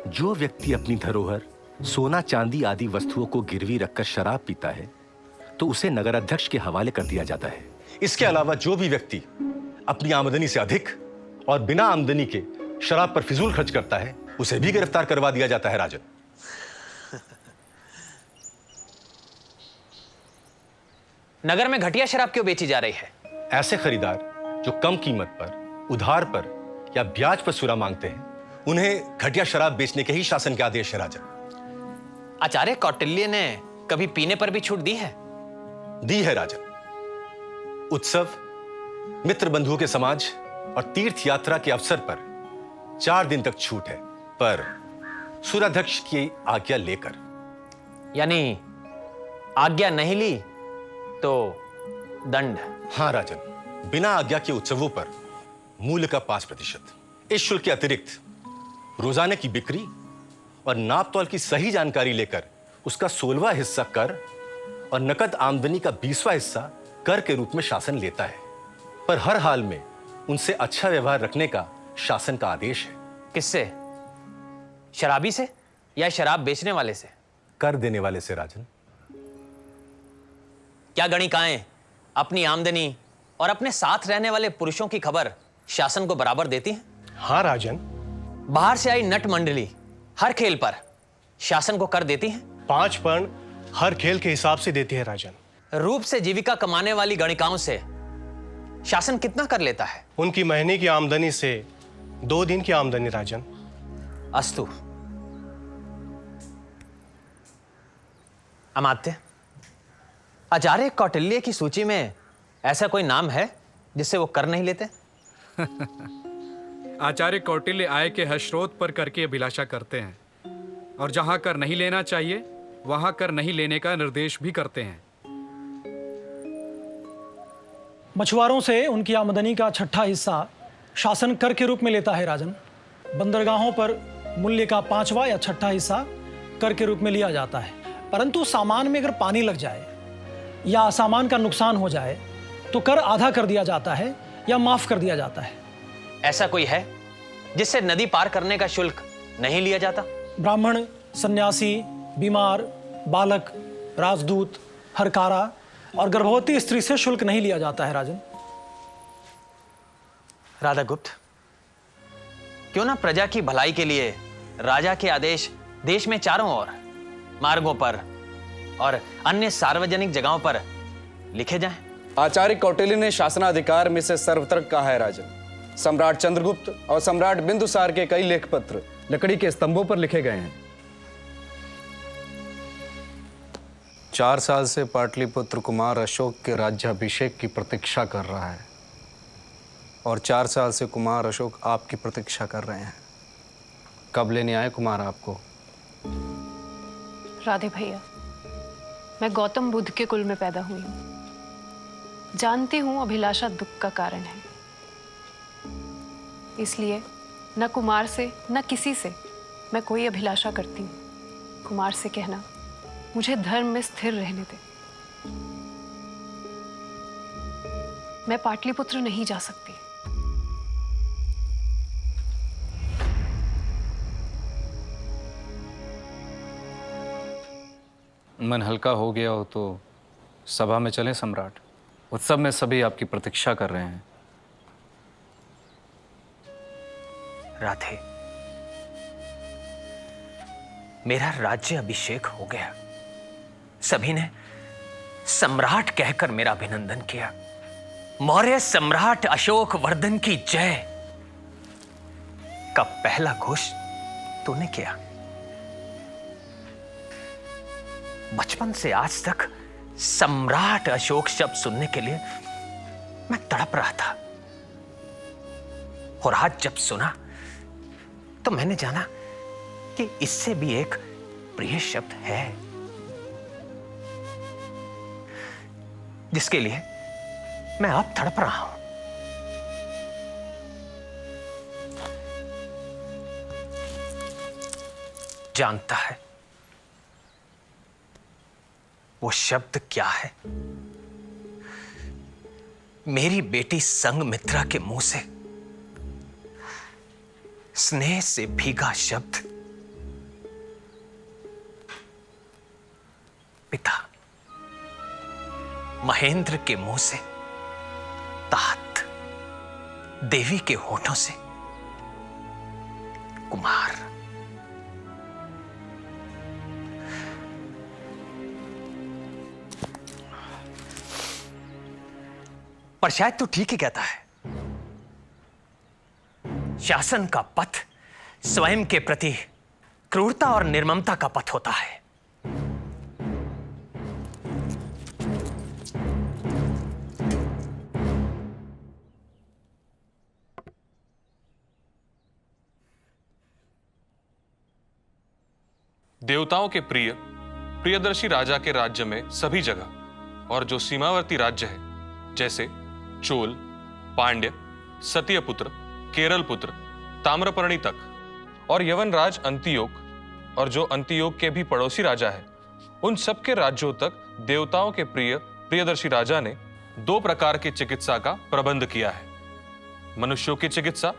जो व्यक्ति अपनी धरोहर, सोना चांदी आदि वस्तुओं को गिरवी रखकर शराब पीता है, तो उसे नगर अध्यक्ष के हवाले कर दिया जाता है। इसके अलावा जो भी व्यक्ति अपनी आमदनी से अधिक और बिना आमदनी के शराब पर फिजूल खर्च करता है, उसे भी गिरफ्तार करवा दिया जाता है राजन। नगर में घटिया शराब क्यों बेची जा रही है? ऐसे खरीदार जो कम कीमत पर, उधार पर या ब्याज पर सुरा मांगते हैं, उन्हें घटिया शराब बेचने के ही शासन के आदेश है राजन। आचार्य कौटिल्य ने कभी पीने पर भी छूट दी है? दी है राजन। उत्सव, मित्र बंधुओं के समाज और तीर्थ यात्रा के अवसर पर 4 दिन तक छूट है, पर सुराध्यक्ष की आज्ञा लेकर। यानी आज्ञा नहीं ली तो दंड? हाँ राजन, बिना आज्ञा के उत्सवों पर मूल्य का 5%। इस शुल्क के अतिरिक्त रोजाने की बिक्री और नाप तौल की सही जानकारी लेकर उसका 16वां हिस्सा कर और नकद आमदनी का 20वां हिस्सा कर के रूप में शासन लेता है। पर हर हाल में उनसे अच्छा व्यवहार रखने का शासन का आदेश है। किससे? शराबी से या शराब बेचने वाले से? कर देने वाले से राजन। क्या गणिकाएं अपनी आमदनी और अपने साथ रहने वाले पुरुषों की खबर शासन को बराबर देती हैं? हाँ राजन। बाहर से आई नट मंडली हर खेल पर शासन को कर देती है? 5 पर्ण हर खेल के हिसाब से देती है राजन। रूप से जीविका कमाने वाली गणिकाओं से शासन कितना कर लेता है? उनकी महीने की आमदनी से 2 दिन की आमदनी राजन। अस्तु। अमात्य, आचार्य कौटिल्य की सूची में ऐसा कोई नाम है जिससे वो कर नहीं लेते? आचार्य कौटिल्य आय के हर स्रोत पर कर की अभिलाषा करते हैं, और जहां कर नहीं लेना चाहिए वहां कर नहीं लेने का निर्देश भी करते हैं। मछुआरों से उनकी आमदनी का 6ठा हिस्सा शासन कर के रूप में लेता है राजन। बंदरगाहों पर मूल्य का 5वां या 6ठा हिस्सा कर के रूप में लिया जाता है। परंतु सामान में अगर पानी लग जाए या सामान का नुकसान हो जाए तो कर आधा कर दिया जाता है या माफ कर दिया जाता है। ऐसा कोई है जिससे नदी पार करने का शुल्क नहीं लिया जाता? ब्राह्मण, सन्यासी, बीमार, बालक, राजदूत, हरकारा और गर्भवती स्त्री से शुल्क नहीं लिया जाता है राजन। राधागुप्त, क्यों ना प्रजा की भलाई के लिए राजा के आदेश देश में चारों ओर, मार्गों पर, और अन्य सार्वजनिक जगहों पर लिखे जाएं। आचार्य कौटिल्य ने शासनाधिकार में से सर्वत्र कहा है राजन। सम्राट चंद्रगुप्त और सम्राट बिंदुसार के कई लेख पत्र लकड़ी के स्तंभों पर लिखे गए हैं। 4 साल से पाटलिपुत्र कुमार अशोक के राज्याभिषेक की प्रतीक्षा कर रहा है और 4 साल से कुमार अशोक आपकी प्रतीक्षा कर रहे हैं। कब लेने आए कुमार आपको? राधे भैया, मैं गौतम बुद्ध के कुल में पैदा हुई हूँ। जानती हूँ अभिलाषा दुख का कारण है, इसलिए न कुमार से न किसी से मैं कोई अभिलाषा करती हूँ। कुमार से कहना मुझे धर्म में स्थिर रहने दे। मैं पाटलिपुत्र नहीं जा सकती। मन हल्का हो गया हो तो सभा में चलें सम्राट। उत्सव में सभी आपकी प्रतीक्षा कर रहे हैं। राधे, मेरा राज्य अभिषेक हो गया। सभी ने सम्राट कहकर मेरा अभिनंदन किया। मौर्य सम्राट अशोक वर्धन की जय का पहला घोष तूने किया। बचपन से आज तक सम्राट अशोक शब्द सुनने के लिए मैं तड़प रहा था, और आज जब सुना तो मैंने जाना कि इससे भी एक प्रिय शब्द है जिसके लिए मैं अब तड़प रहा हूं। जानता है वो शब्द क्या है? मेरी बेटी संघमित्रा के मुंह से स्नेह से भीगा शब्द पिता, महेंद्र के मुंह से तात, देवी के होठों से कुमार। पर शायद तू ठीक ही कहता है। शासन का पथ स्वयं के प्रति क्रूरता और निर्ममता का पथ होता है। देवताओं के प्रिय प्रियदर्शी राजा के राज्य में सभी जगह और जो सीमावर्ती राज्य है जैसे चोल, पांड्य, सत्यपुत्र, केरल पुत्र, ताम्रपर्णी तक और यवन राज अंतियोग और जो अंतियोग के भी पड़ोसी राजा है, उन सब के राज्यों तक देवताओं के प्रिय प्रियदर्शी राजा ने 2 प्रकार की चिकित्सा का प्रबंध किया है। मनुष्यों की चिकित्सा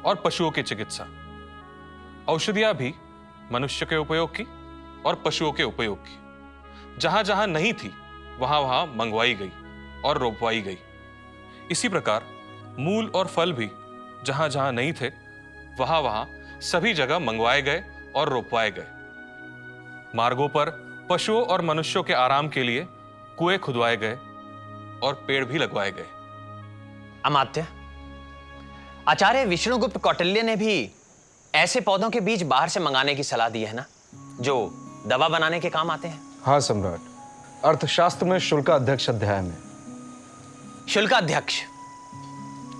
और पशुओं की चिकित्सा। औषधियां भी मनुष्य के उपयोग की और पशुओं के उपयोग की। जहां जहां नहीं थी वहां वहां मंगवाई गई और रोपवाई गई। इसी प्रकार मूल और फल भी जहां जहां नहीं थे वहां वहां सभी जगह मंगवाए गए और रोपवाए गए। मार्गों पर पशुओं और मनुष्यों के आराम के लिए कुएं खुदवाए गए और पेड़ भी लगवाए गए। अमात्य, आचार्य विष्णुगुप्त कौटिल्य ने भी ऐसे पौधों के बीज बाहर से मंगाने की सलाह दी है ना, जो दवा बनाने के काम आते हैं। हाँ सम्राट, अर्थशास्त्र में शुल्काध्यक्ष अध्याय में। शुल्काध्यक्ष,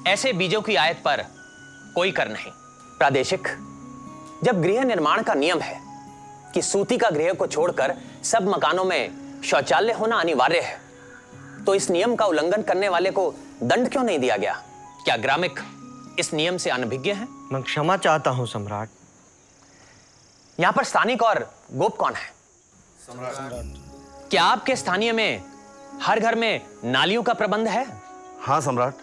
ऐसे बीजों की आयत पर कोई कर नहीं। प्रादेशिक, जब गृह निर्माण का नियम है कि सूती का गृह को छोड़कर सब मकानों में शौचालय होना अनिवार्य है, तो इस नियम का उल्लंघन करने वाले को दंड क्यों नहीं दिया गया? क्या ग्रामिक इस नियम से अनभिज्ञ हैं? मैं क्षमा चाहता हूं सम्राट। यहां पर स्थानिक और गोप कौन है? सम्राट। क्या आपके स्थानीय में हर घर में नालियों का प्रबंध है? हाँ सम्राट,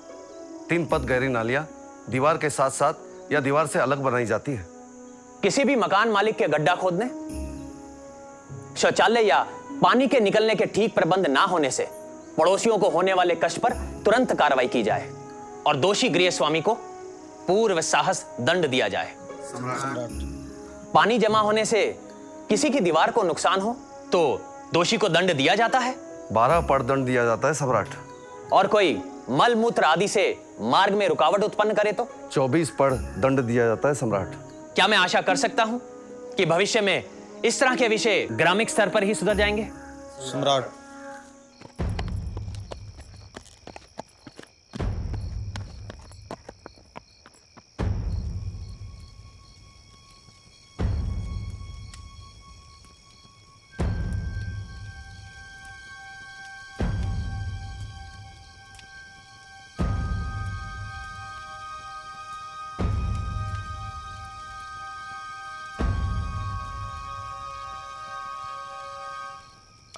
3 पद गहरी नालियां दीवार के साथ साथ या दीवार से अलग बनाई जाती है। किसी भी मकान मालिक के गड्ढा खोदने, शौचालय या पानी के निकलने के ठीक प्रबंध ना होने से पड़ोसियों को होने वाले कष्ट पर तुरंत कार्रवाई की जाए और दोषी गृह स्वामी को पूर्व साहस दंड दिया जाए। पानी जमा होने से किसी की दीवार को नुकसान हो तो दोषी को दंड दिया जाता है? 12 पड़ दंड दिया जाता है सम्राट। और कोई मल मूत्र आदि से मार्ग में रुकावट उत्पन्न करे तो? 24 पड़ दंड दिया जाता है सम्राट। क्या मैं आशा कर सकता हूं कि भविष्य में इस तरह के विषय ग्रामीण स्तर पर ही सुधर जाएंगे? सम्राट।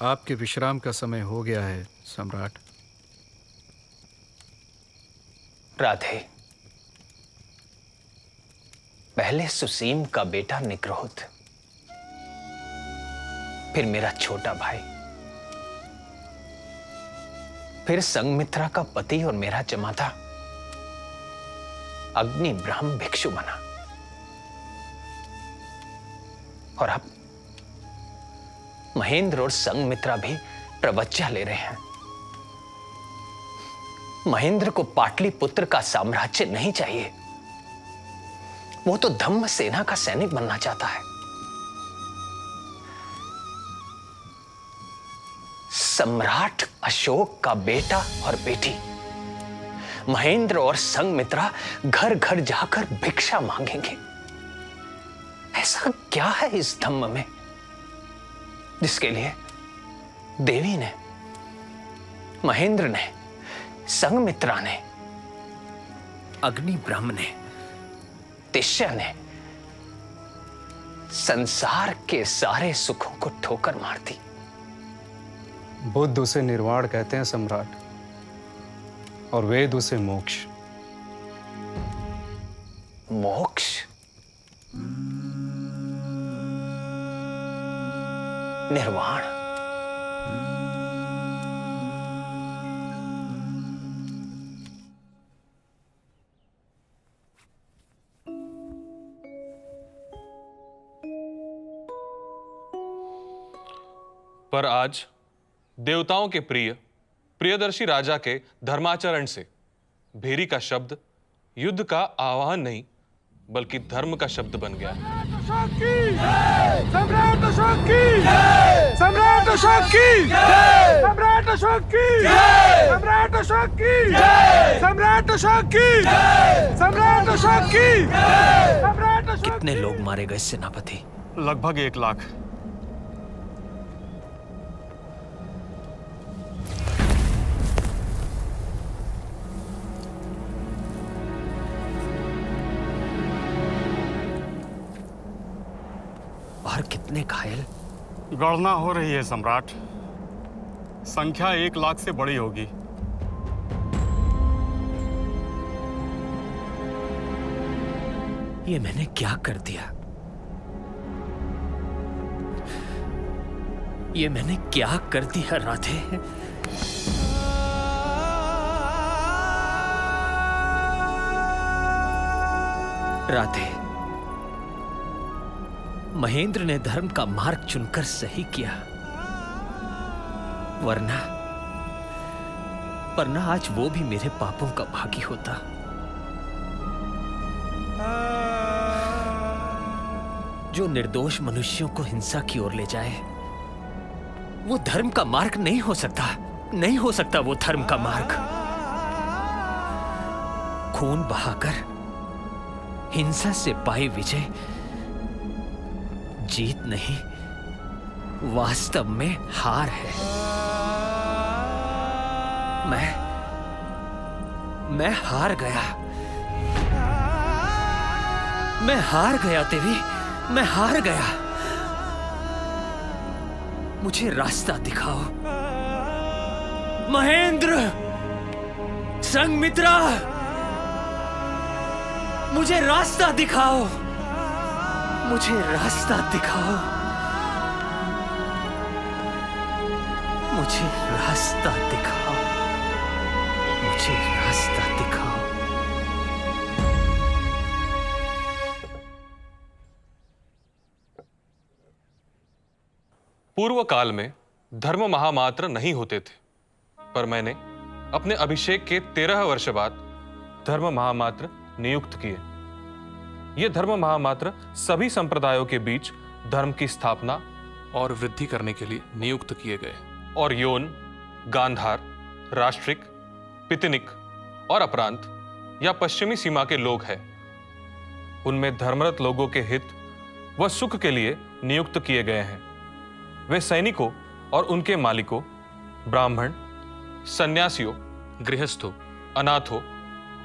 आपके विश्राम का समय हो गया है सम्राट। राधे, पहले सुसीम का बेटा निग्रोध, फिर मेरा छोटा भाई, फिर संगमित्रा का पति और मेरा जमाता अग्नि ब्रह्म भिक्षु बना, और अब महेंद्र और संगमित्रा भी प्रवज्ञा ले रहे हैं। महेंद्र को पाटलिपुत्र का साम्राज्य नहीं चाहिए, वो तो धम्म सेना का सैनिक बनना चाहता है। सम्राट अशोक का बेटा और बेटी महेंद्र और संगमित्रा घर घर जाकर भिक्षा मांगेंगे। ऐसा क्या है इस धम्म में जिसके लिए देवी ने, महेंद्र ने, संगमित्रा ने, अग्नि ब्रह्म ने, तिष्य ने संसार के सारे सुखों को ठोकर मार दी? बुद्ध उसे निर्वाण कहते हैं सम्राट, और वेद उसे मोक्ष। मोक्ष? निर्वाण? पर आज देवताओं के प्रिय प्रियदर्शी राजा के धर्माचरण से भेरी का शब्द युद्ध का आह्वान नहीं बल्कि धर्म का शब्द बन गया है। सम्राट अशोक की! सम्राट अशोक की! सम्राट अशोक की! सम्राट अशोक की! सम्राट अशोक की! सम्राट अशोक की! सम्राट अशोक! कितने लोग मारे गए सेनापति? लगभग 1 लाख। और कितने घायल? गणना हो रही है सम्राट, संख्या 1 लाख से बड़ी होगी। ये मैंने क्या कर दिया? ये मैंने क्या कर दिया राधे? राधे, महेंद्र ने धर्म का मार्ग चुनकर सही किया, वरना आज वो भी मेरे पापों का भागी होता। जो निर्दोष मनुष्यों को हिंसा की ओर ले जाए वो धर्म का मार्ग नहीं हो सकता, नहीं हो सकता वो धर्म का मार्ग। खून बहाकर हिंसा से पाई विजय जीत नहीं, वास्तव में हार है। मैं हार गया। मैं हार गया देवी, मैं हार गया। मुझे रास्ता दिखाओ। महेंद्र, संगमित्रा, मुझे रास्ता दिखाओ। मुझे रास्ता दिखाओ। मुझे रास्ता दिखाओ। मुझे रास्ता दिखाओ। पूर्व काल में धर्म महामात्र नहीं होते थे, पर मैंने अपने अभिषेक के 13 वर्ष बाद धर्म महामात्र नियुक्त किए। ये धर्म महामात्र सभी संप्रदायों के बीच धर्म की स्थापना और वृद्धि करने के लिए नियुक्त किए गए और योन, गांधार, राष्ट्रिक, पितनिक और अपरांत या पश्चिमी सीमा के लोग हैं। उनमें धर्मरत लोगों के हित व सुख के लिए नियुक्त किए गए हैं। वे सैनिकों और उनके मालिकों, ब्राह्मण, सन्यासियों, गृहस्थों, अनाथों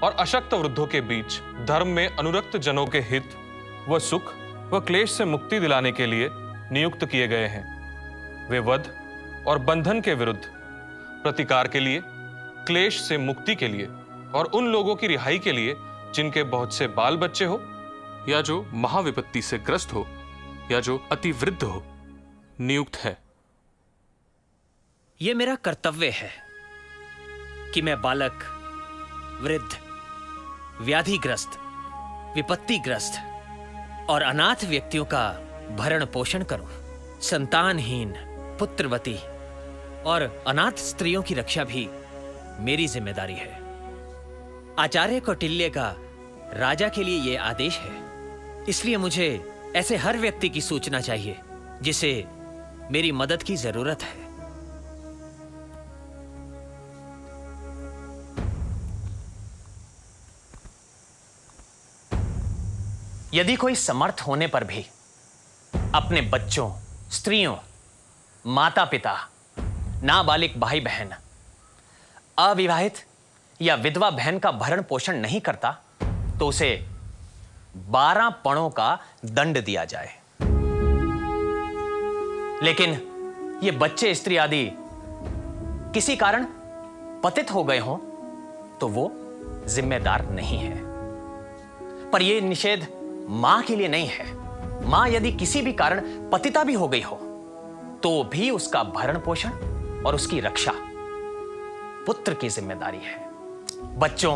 और अशक्त वृद्धों के बीच धर्म में अनुरक्त जनों के हित व सुख व क्लेश से मुक्ति दिलाने के लिए नियुक्त किए गए हैं। वे वध और बंधन के विरुद्ध प्रतिकार के लिए, क्लेश से मुक्ति के लिए और उन लोगों की रिहाई के लिए जिनके बहुत से बाल बच्चे हो या जो महाविपत्ति से ग्रस्त हो या जो अति वृद्ध हो, नियुक्त है। यह मेरा कर्तव्य है कि मैं बालक, वृद्ध, व्याधिग्रस्त, विपत्तिग्रस्त और अनाथ व्यक्तियों का भरण पोषण करूं। संतानहीन, पुत्रवती और अनाथ स्त्रियों की रक्षा भी मेरी जिम्मेदारी है। आचार्य कौटिल्य का राजा के लिए यह आदेश है, इसलिए मुझे ऐसे हर व्यक्ति की सूचना चाहिए जिसे मेरी मदद की जरूरत है। यदि कोई समर्थ होने पर भी अपने बच्चों, स्त्रियों, माता पिता, नाबालिग भाई बहन, अविवाहित या विधवा बहन का भरण पोषण नहीं करता तो उसे 12 पणों का दंड दिया जाए। लेकिन ये बच्चे, स्त्री आदि किसी कारण पतित हो गए हों तो वो जिम्मेदार नहीं है। पर यह निषेध मां के लिए नहीं है। मां यदि किसी भी कारण पतिता भी हो गई हो तो भी उसका भरण पोषण और उसकी रक्षा पुत्र की जिम्मेदारी है। बच्चों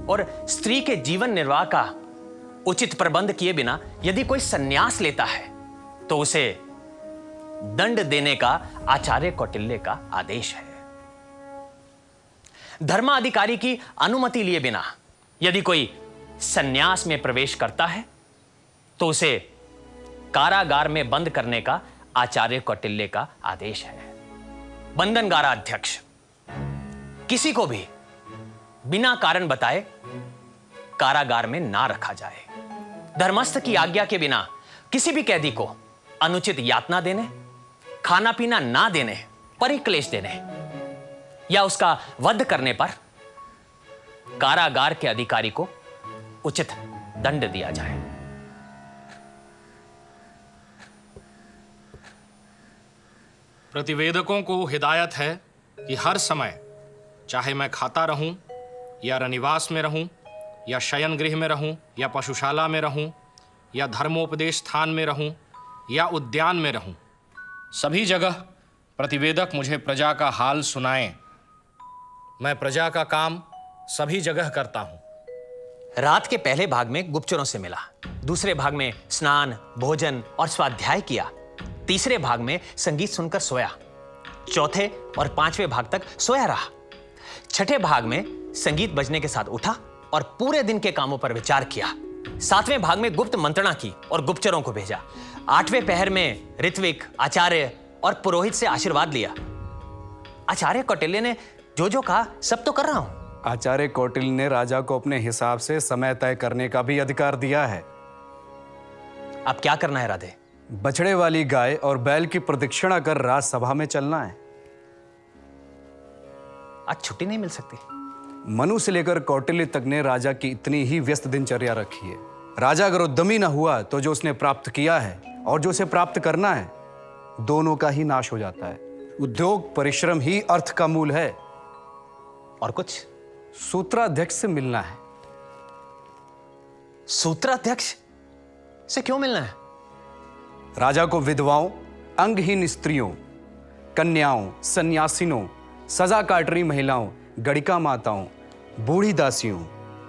और स्त्री के जीवन निर्वाह का उचित प्रबंध किए बिना यदि कोई संन्यास लेता है तो उसे दंड देने का आचार्य कौटिल्य का आदेश है। धर्माधिकारी की अनुमति लिए बिना यदि कोई संन्यास में प्रवेश करता है तो उसे कारागार में बंद करने का आचार्य कौटिल्य का आदेश है। बंधनगाराध्यक्ष किसी को भी बिना कारण बताए कारागार में ना रखा जाए। धर्मस्थ की आज्ञा के बिना किसी भी कैदी को अनुचित यातना देने, खाना पीना ना देने, परिक्लेश देने या उसका वध करने पर कारागार के अधिकारी को उचित दंड दिया जाए। प्रतिवेदकों को हिदायत है कि हर समय, चाहे मैं खाता रहूं या रनिवास में रहूं या शयन गृह में रहूं या पशुशाला में रहूं या धर्मोपदेश स्थान में रहूं या उद्यान में रहूं, सभी जगह प्रतिवेदक मुझे प्रजा का हाल सुनाएं। मैं प्रजा का काम सभी जगह करता हूं। रात के पहले भाग में गुप्तचरों से मिला, दूसरे भाग में स्नान, भोजन और स्वाध्याय किया, तीसरे भाग में संगीत सुनकर सोया, चौथे और पांचवें भाग तक सोया रहा, छठे भाग में संगीत बजने के साथ उठा और पूरे दिन के कामों पर विचार किया, सातवें भाग में गुप्त मंत्रणा की और गुप्तचरों को भेजा, आठवें पहर में ऋत्विक, आचार्य और पुरोहित से आशीर्वाद लिया। आचार्य कौटिल्य ने जो जो कहा सब तो कर रहा हूं। आचार्य कौटिल्य ने राजा को अपने हिसाब से समय तय करने का भी अधिकार दिया है। अब क्या करना है राधे? बछड़े वाली गाय और बैल की प्रदक्षिणा कर राजसभा में चलना है। आज छुट्टी नहीं मिल सकती। मनु से लेकर कौटिल्य तक ने राजा की इतनी ही व्यस्त दिनचर्या रखी है। राजा अगर उद्यमी न हुआ तो जो उसने प्राप्त किया है और जो उसे प्राप्त करना है, दोनों का ही नाश हो जाता है। उद्योग, परिश्रम ही अर्थ का मूल है। और कुछ? सूत्राध्यक्ष से मिलना है। सूत्राध्यक्ष से क्यों मिलना है? राजा को विधवाओं, अंगहीन स्त्रियों, कन्याओं, सन्यासिनों, सजा काट रही महिलाओं, गड़िका माताओं, बूढ़ी दासियों,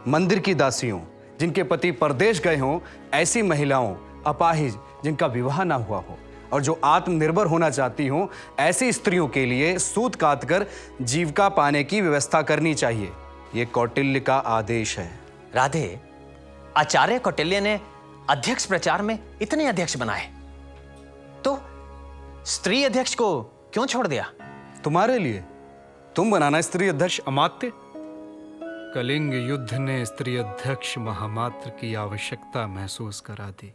मंदिर की दासियों, जिनके पति परदेश गए हों, ऐसी महिलाओं, अपाहिज जिनका विवाह ना हुआ हो, और जो आत्मनिर्भर होना चाहती हों ऐसी स्त्रियों के लिए सूत काट कर जीविका पाने की व्यवस्था करनी चाहिए। ये कौटिल्य का आदेश है। राधे, आचार्य कौटिल्य ने अध्यक्ष प्रचार में इतने अध्यक्ष बनाए, तो स्त्री अध्यक्ष को क्यों छोड़ दिया? तुम्हारे लिए। तुम बनाना स्त्री अध्यक्ष। अमात्य, कलिंग युद्ध ने स्त्री अध्यक्ष महामात्र की आवश्यकता महसूस करा दी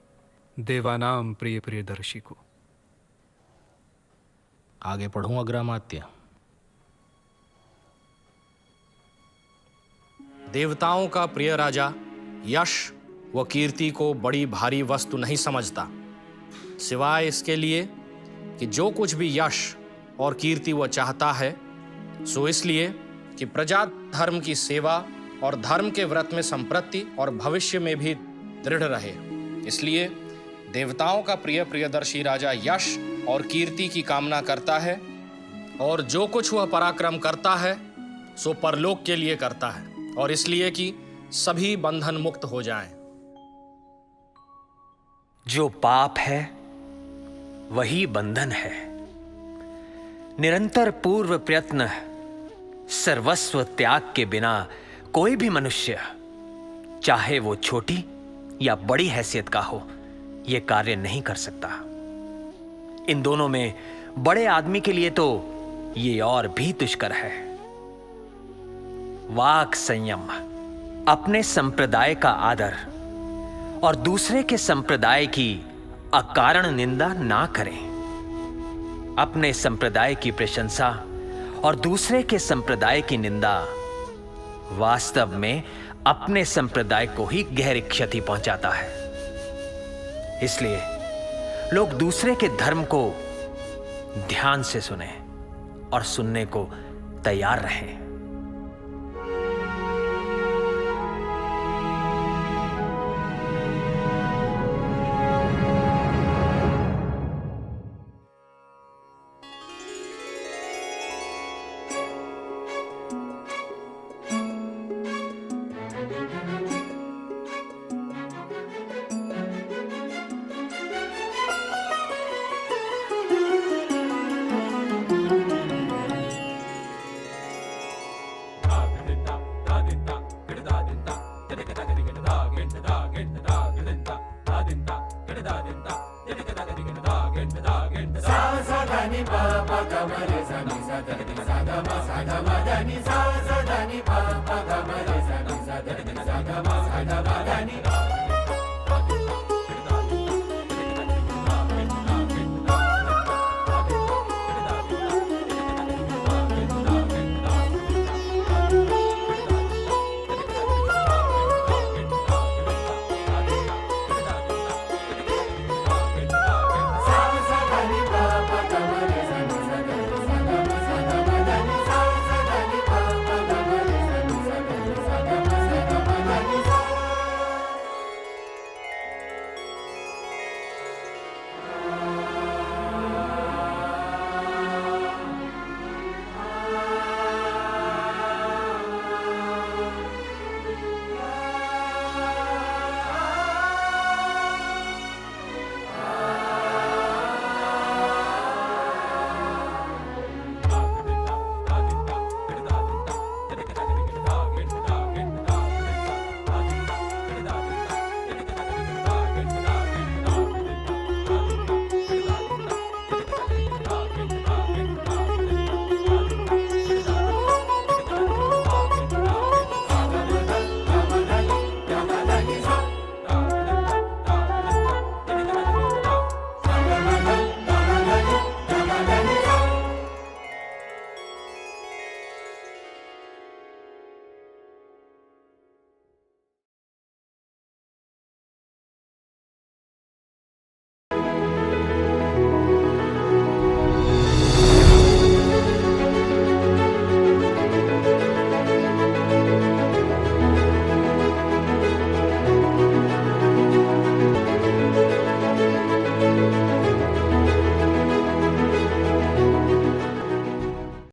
देवानाम प्रिय प्रियदर्शी को। आगे पढ़ूं अग्रामात्य। देवताओं का प्रिय राजा यश व कीर्ति को बड़ी भारी वस्तु नहीं समझता, सिवाय इसके लिए कि जो कुछ भी यश और कीर्ति वह चाहता है सो इसलिए कि प्रजा धर्म की सेवा और धर्म के व्रत में संप्रति और भविष्य में भी दृढ़ रहे। इसलिए देवताओं का प्रिय प्रियदर्शी राजा यश और कीर्ति की कामना करता है, और जो कुछ वह पराक्रम करता है सो परलोक के लिए करता है, और इसलिए कि सभी बंधन मुक्त हो जाएं। जो पाप है वही बंधन है। निरंतर पूर्व प्रयत्न, सर्वस्व त्याग के बिना कोई भी मनुष्य, चाहे वो छोटी या बड़ी हैसियत का हो, यह कार्य नहीं कर सकता। इन दोनों में बड़े आदमी के लिए तो ये और भी दुष्कर है। वाक संयम, अपने संप्रदाय का आदर और दूसरे के संप्रदाय की अकारण निंदा ना करें। अपने संप्रदाय की प्रशंसा और दूसरे के संप्रदाय की निंदा वास्तव में अपने संप्रदाय को ही गहरी क्षति पहुंचाता है। इसलिए लोग दूसरे के धर्म को ध्यान से सुने और सुनने को तैयार रहें। sa sa da ni pa pa ga ma re sa ni sa da ni sa da ma da ni sa